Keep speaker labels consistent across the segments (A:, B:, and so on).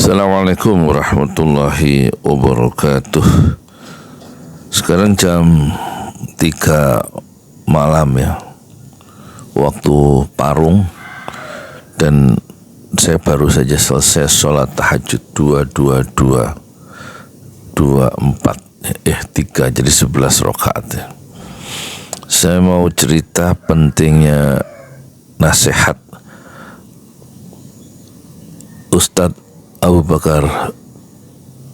A: Assalamualaikum warahmatullahi wabarakatuh. Sekarang jam 3 malam ya, waktu Parung. Dan saya baru saja selesai sholat tahajud 3 jadi 11 rakaat ya. Saya mau cerita pentingnya nasihat Ustadz Abu Bakar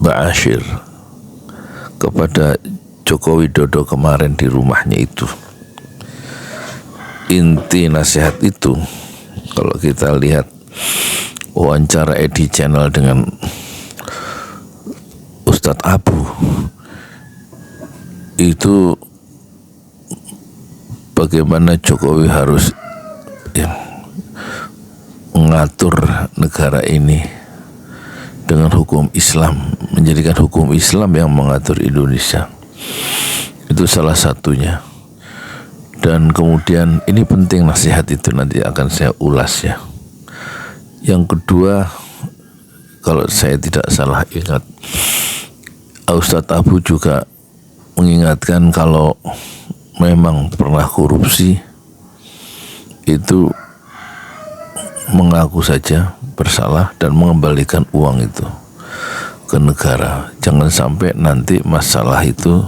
A: Ba'asyir kepada Joko Widodo kemarin di rumahnya itu. Inti nasihat itu, kalau kita lihat wawancara Edi Channel dengan Ustadz Abu, itu bagaimana Jokowi harus mengatur negara ini dengan hukum Islam, menjadikan hukum Islam yang mengatur Indonesia. Itu salah satunya. Dan kemudian ini penting nasihat itu, nanti akan saya ulas ya. Yang kedua, kalau saya tidak salah ingat, Ustadz Abu juga mengingatkan kalau memang pernah korupsi itu mengaku saja bersalah dan mengembalikan uang itu ke negara. Jangan sampai nanti masalah itu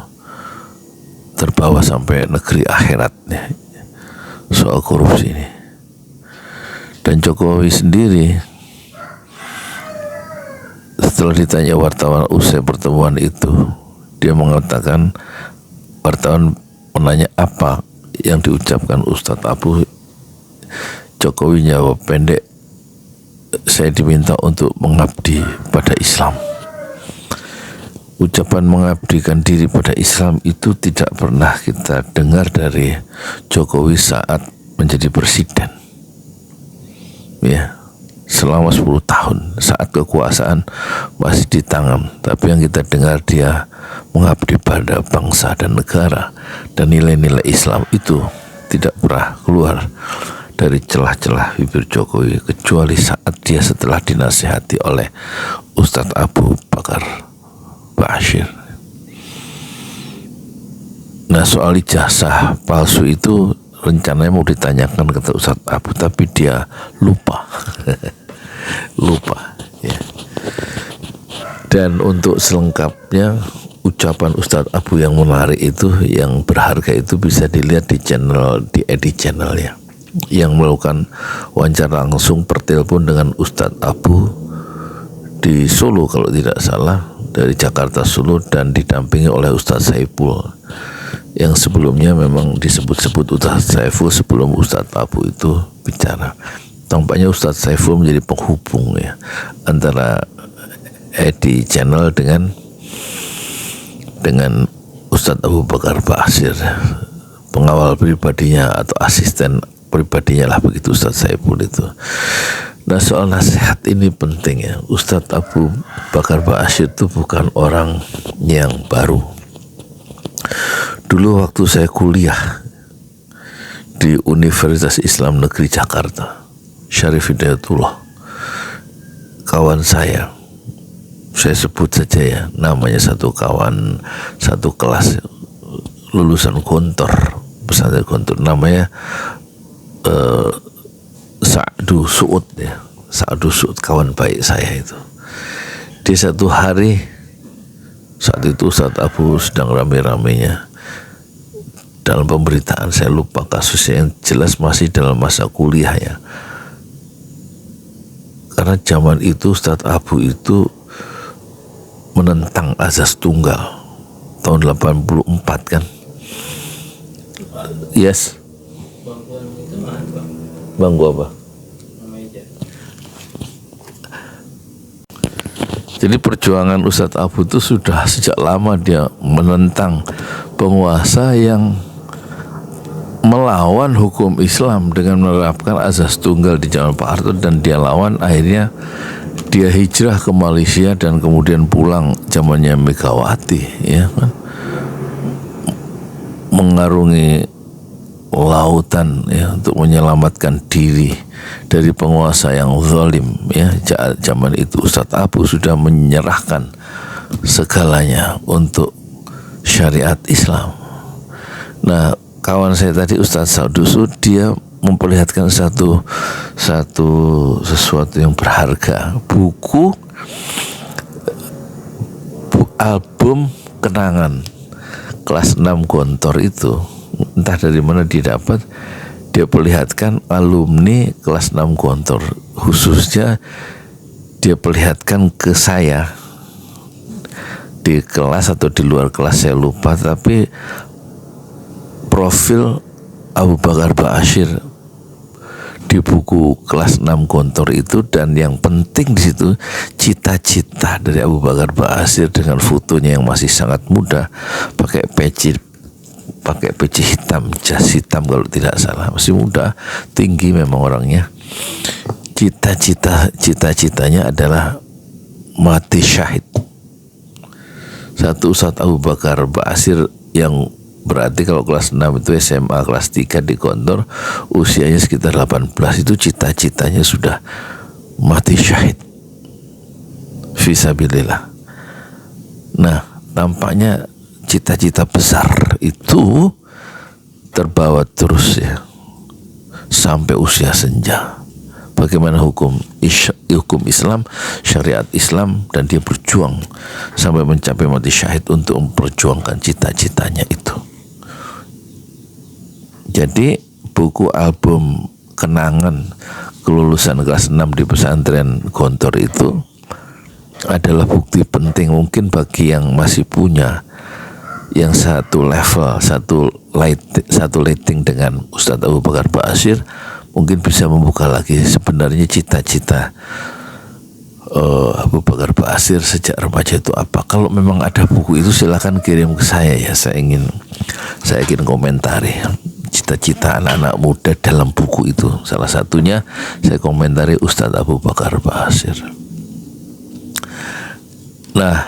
A: terbawa sampai negeri akhirat ya, soal korupsi ini. Dan Jokowi sendiri setelah ditanya wartawan usai pertemuan itu, dia mengatakan, wartawan menanya apa yang diucapkan Ustadz Abu, Jokowi jawab pendek, saya diminta untuk mengabdi pada Islam. Ucapan mengabdikan diri pada Islam itu tidak pernah kita dengar dari Jokowi saat menjadi presiden. Ya, selama 10 tahun saat kekuasaan masih di tangan, tapi yang kita dengar dia mengabdi pada bangsa dan negara, dan nilai-nilai Islam itu tidak pernah keluar dari celah-celah bibir Jokowi, kecuali saat dia setelah dinasihati oleh Ustadz Abu Bakar Ba'asyir. Nah, soal ijazah palsu itu rencananya mau ditanyakan ke Ustadz Abu, tapi dia lupa lupa ya. Dan untuk selengkapnya ucapan Ustadz Abu yang menarik itu, yang berharga itu, bisa dilihat di Edi Channel ya, yang melakukan wawancara langsung per telepon dengan Ustadz Abu di Solo kalau tidak salah, dari Jakarta Solo, dan didampingi oleh Ustadz Saiful, yang sebelumnya memang disebut-sebut Ustadz Saiful sebelum Ustadz Abu itu bicara. Tampaknya Ustadz Saiful menjadi penghubung ya antara Edi Channel dengan Ustadz Abu Bakar Ba'asyir, pengawal pribadinya atau asisten pribadinya lah, begitu Ustadz Saiful itu. Nah, soal nasihat ini penting ya. Ustadz Abu Bakar Ba'asyir itu bukan orang yang baru. Dulu waktu saya kuliah di Universitas Islam Negeri Jakarta, Syarif Hidayatullah, kawan saya sebut saja ya namanya, satu kawan satu kelas lulusan Gontor, pesantren Gontor, namanya Sa'du Su'ud ya, Sa'du Su'ud, kawan baik saya itu. Di satu hari, saat itu Ustadz Abu sedang rame-ramenya dalam pemberitaan, saya lupa kasusnya, yang jelas masih dalam masa kuliah ya. Karena zaman itu Ustadz Abu itu menentang azas tunggal tahun 84 kan. Yes. Bangku apa? Jadi perjuangan Ustadz Abu itu sudah sejak lama, dia menentang penguasa yang melawan hukum Islam dengan menerapkan azas tunggal di zaman Pak Harto, dan dia lawan. Akhirnya dia hijrah ke Malaysia dan kemudian pulang zamannya Megawati ya kan, mengarungi lautan ya, untuk menyelamatkan diri dari penguasa yang zalim ya. Zaman itu Ustadz Abu sudah menyerahkan segalanya untuk syariat Islam. Nah, kawan saya tadi Ustadz Saudusu, dia memperlihatkan sesuatu yang berharga, album kenangan kelas 6 Gontor itu. Entah dari mana didapat, dia perlihatkan alumni kelas 6 Gontor, khususnya dia perlihatkan ke saya di kelas atau di luar kelas saya lupa, tapi profil Abu Bakar Ba'asyir di buku kelas 6 Gontor itu, dan yang penting di situ cita-cita dari Abu Bakar Ba'asyir dengan fotonya yang masih sangat muda, pakai peci hitam, jas hitam kalau tidak salah, masih muda, tinggi memang orangnya. Cita-citanya adalah mati syahid. Satu Ustadz Abu Bakar Ba'asyir yang berarti kalau kelas 6 itu SMA kelas 3 di Gontor, usianya sekitar 18, itu cita-citanya sudah mati syahid fisabilillah. Nah, tampaknya cita-cita besar itu terbawa terus ya sampai usia senja. Bagaimana hukum Islam, syariat Islam, dan dia berjuang sampai mencapai mati syahid untuk memperjuangkan cita-citanya itu. Jadi buku album kenangan kelulusan kelas 6 di pesantren Gontor itu adalah bukti penting mungkin bagi yang masih punya yang satu level, satu lighting dengan Ustadz Abu Bakar Ba'asyir, mungkin bisa membuka lagi sebenarnya cita-cita Abu Bakar Ba'asyir sejak remaja itu apa. Kalau memang ada buku itu silakan kirim ke saya ya, saya ingin komentari cita-cita anak-anak muda dalam buku itu. Salah satunya saya komentari Ustadz Abu Bakar Ba'asyir. Nah,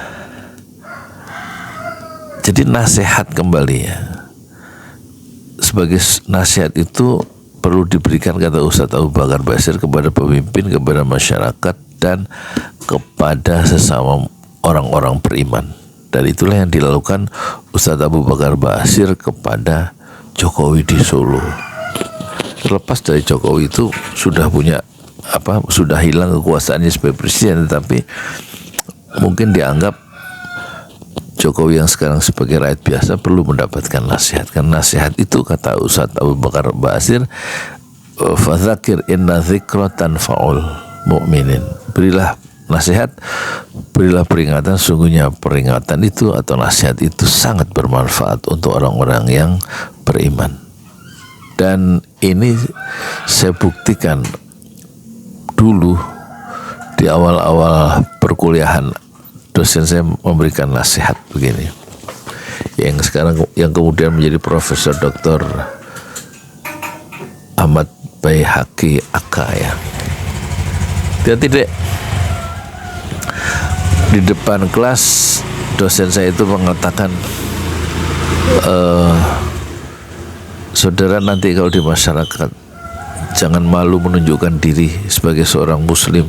A: jadi nasihat kembali ya, sebagai nasihat itu perlu diberikan, kata Ustadz Abu Bakar Ba'asyir, kepada pemimpin, kepada masyarakat, dan kepada sesama orang-orang beriman. Dan itulah yang dilakukan Ustadz Abu Bakar Ba'asyir kepada Jokowi di Solo. Terlepas dari Jokowi itu sudah hilang kekuasaannya sebagai presiden, tetapi mungkin dianggap Jokowi yang sekarang sebagai rakyat biasa perlu mendapatkan nasihat. Karena nasihat itu, kata Ustadz Abu Bakar Ba'asyir, fadzakir inna dzikra tanfa'ul mu'minin. Berilah nasihat, berilah peringatan, sungguhnya peringatan itu atau nasihat itu sangat bermanfaat untuk orang-orang yang beriman. Dan ini saya buktikan dulu di awal-awal perkuliahan. Dosen saya memberikan nasihat begini, yang kemudian menjadi Profesor Dr. Ahmad Baihaqi AK ya. Dia tidak di depan kelas, dosen saya itu mengatakan, saudara nanti kalau di masyarakat jangan malu menunjukkan diri sebagai seorang muslim,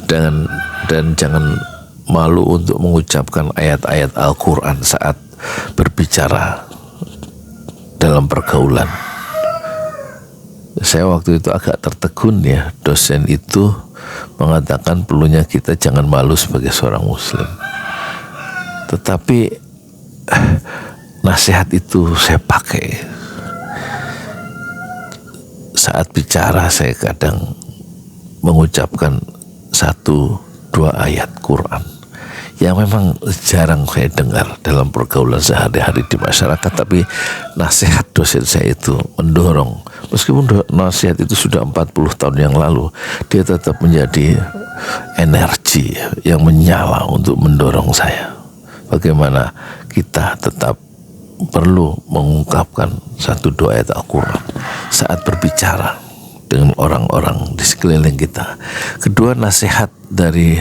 A: dan jangan malu untuk mengucapkan ayat-ayat Al-Quran saat berbicara dalam pergaulan. Saya waktu itu agak tertegun ya, dosen itu mengatakan perlunya kita jangan malu sebagai seorang muslim. Tetapi nasihat itu saya pakai saat bicara. Saya kadang mengucapkan 1-2 ayat Quran yang memang jarang saya dengar dalam pergaulan sehari-hari di masyarakat, tapi nasihat dosen saya itu mendorong. Meskipun nasihat itu sudah 40 tahun yang lalu, dia tetap menjadi energi yang menyala untuk mendorong saya. Bagaimana kita tetap perlu mengungkapkan 1-2 ayat Al-Quran saat berbicara dengan orang-orang di sekeliling kita. Kedua, nasihat dari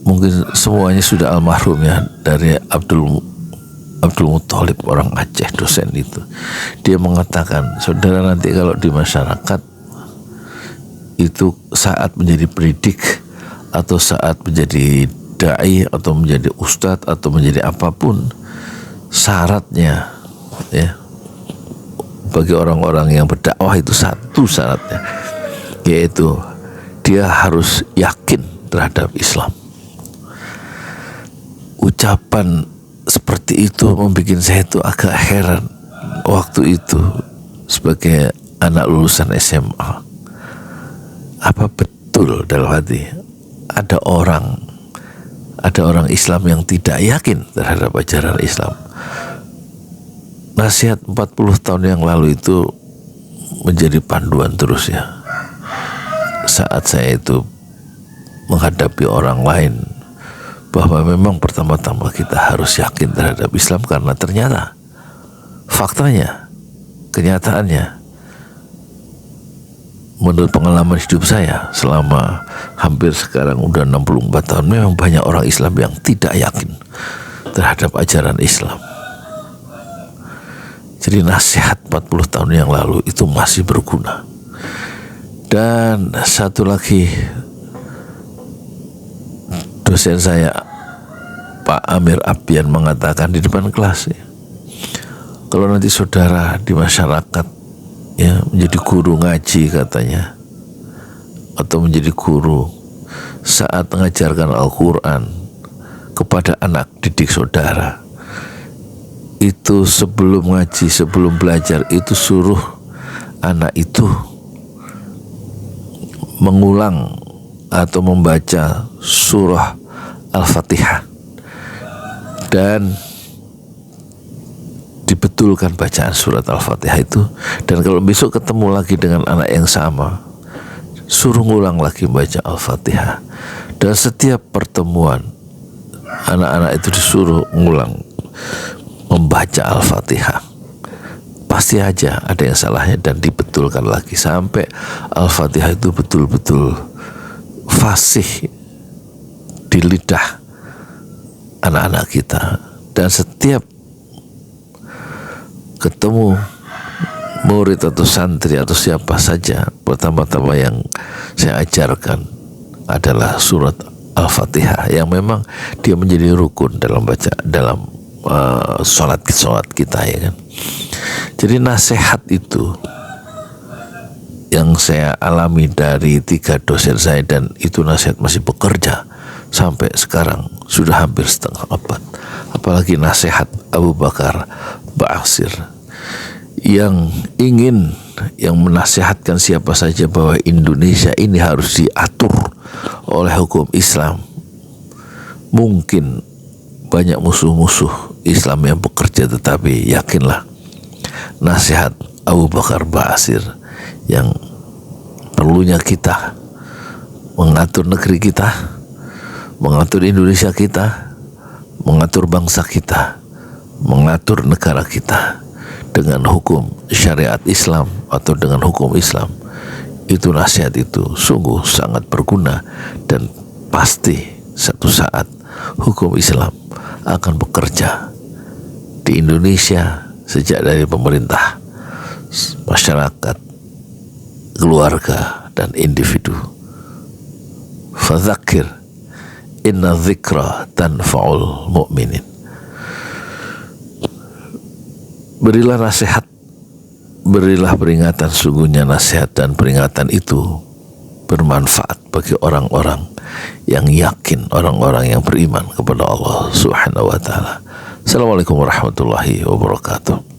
A: mungkin semuanya sudah almarhum ya, dari Abdul Abdul Muthalib, orang Aceh, dosen itu. Dia mengatakan, saudara nanti kalau di masyarakat itu saat menjadi pendidik atau saat menjadi dai atau menjadi ustadz atau menjadi apapun, syaratnya ya bagi orang-orang yang berdakwah itu satu syaratnya, yaitu dia harus yakin terhadap Islam. Ucapan seperti itu membuat saya itu agak heran waktu itu sebagai anak lulusan SMA. Apa betul dalam hati ada orang Islam yang tidak yakin terhadap ajaran Islam? Nasihat 40 tahun yang lalu itu menjadi panduan terus ya. Saat saya itu menghadapi orang lain, bahwa memang pertama-tama kita harus yakin terhadap Islam, karena ternyata faktanya, kenyataannya, menurut pengalaman hidup saya selama hampir sekarang udah 64 tahun, memang banyak orang Islam yang tidak yakin terhadap ajaran Islam. Jadi nasihat 40 tahun yang lalu itu masih berguna. Dan satu lagi, dosen saya Pak Amir Abdian mengatakan di depan kelas ya, kalau nanti saudara di masyarakat ya menjadi guru ngaji katanya, atau menjadi guru saat mengajarkan Al-Quran kepada anak didik saudara, itu sebelum ngaji, sebelum belajar itu suruh anak itu mengulang atau membaca surah Al-Fatihah dan dibetulkan bacaan surat Al-Fatihah itu. Dan kalau besok ketemu lagi dengan anak yang sama, suruh ngulang lagi baca Al-Fatihah. Dan setiap pertemuan anak-anak itu disuruh ngulang membaca Al-Fatihah. Pasti aja ada yang salahnya dan dibetulkan lagi sampai Al-Fatihah itu betul-betul fasih di lidah anak-anak kita. Dan setiap ketemu murid atau santri atau siapa saja, pertama-tama yang saya ajarkan adalah surat Al-Fatihah, yang memang dia menjadi rukun dalam sholat kita ya kan. Jadi nasihat itu yang saya alami dari 3 dosen saya, dan itu nasihat masih bekerja sampai sekarang, sudah hampir setengah abad. Apalagi nasihat Abu Bakar Ba'asyir yang menasihatkan siapa saja bahwa Indonesia ini harus diatur oleh hukum Islam. Mungkin banyak musuh-musuh Islam yang bekerja, tetapi yakinlah nasihat Abu Bakar Ba'asyir yang perlunya kita mengatur negeri kita, mengatur Indonesia kita, mengatur bangsa kita, mengatur negara kita dengan hukum syariat Islam atau dengan hukum Islam. Itu nasihat itu sungguh sangat berguna, dan pasti satu saat hukum Islam akan bekerja di Indonesia, sejak dari pemerintah, masyarakat, keluarga, dan individu. Fadzakir inna dzikra tanfa'ul mu'minin. Berilah nasihat, berilah peringatan, sungguhnya nasihat dan peringatan itu bermanfaat bagi orang-orang yang yakin, orang-orang yang beriman kepada Allah Subhanahu wa ta'ala. Assalamualaikum warahmatullahi wabarakatuh.